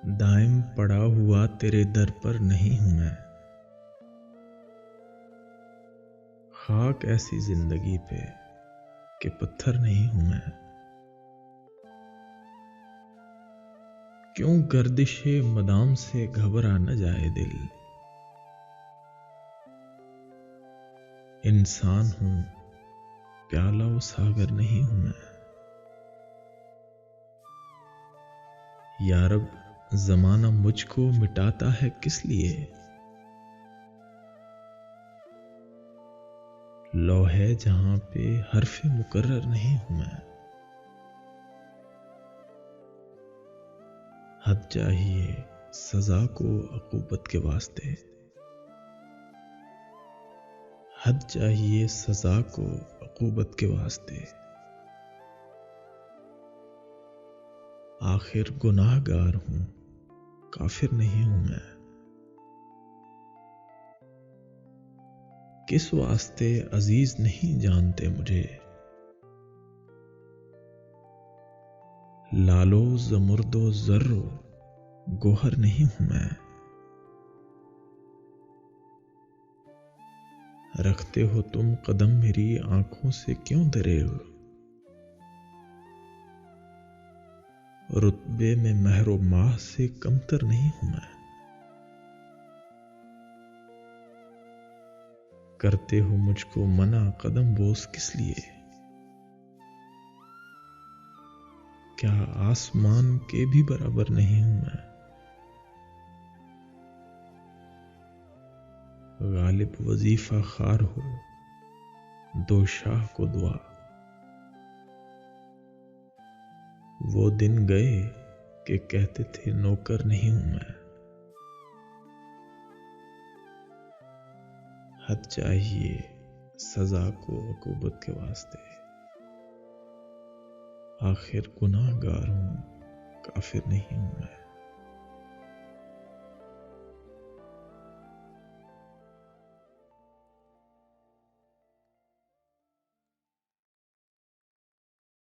دائم پڑا ہوا تیرے در پر نہیں ہوں میں، خاک ایسی زندگی پہ کہ پتھر نہیں ہوں میں۔ کیوں گردش مدام سے گھبرا نہ جائے دل، انسان ہوں پیالہ و ساغر نہیں ہوں میں۔ یا رب زمانہ مجھ کو مٹاتا ہے کس لیے، لوح جہاں پہ حرف مقرر نہیں ہوں میں۔ حد چاہیے سزا کو عقوبت کے واسطے، حد چاہیے سزا کو عقوبت کے واسطے۔ آخر گناہ گار ہوں کافر نہیں ہوں میں، کس واسطے عزیز نہیں جانتے مجھے۔ لالو زمرد و زر و گوہر نہیں ہوں میں، رکھتے ہو تم قدم میری آنکھوں سے کیوں دریغ، رتبے میں مہر و ماہ سے کمتر نہیں ہوں میں۔ کرتے ہو مجھ کو منع قدم بوس کس لیے، کیا آسمان کے بھی برابر نہیں ہوں میں۔ غالب وظیفہ خوار ہو دو شاہ کو دعا، وہ دن گئے کہ کہتے تھے نوکر نہیں ہوں میں۔ حد چاہیے سزا کو عقوبت کے واسطے، آخر گناہ گار ہوں کافر نہیں ہوں میں۔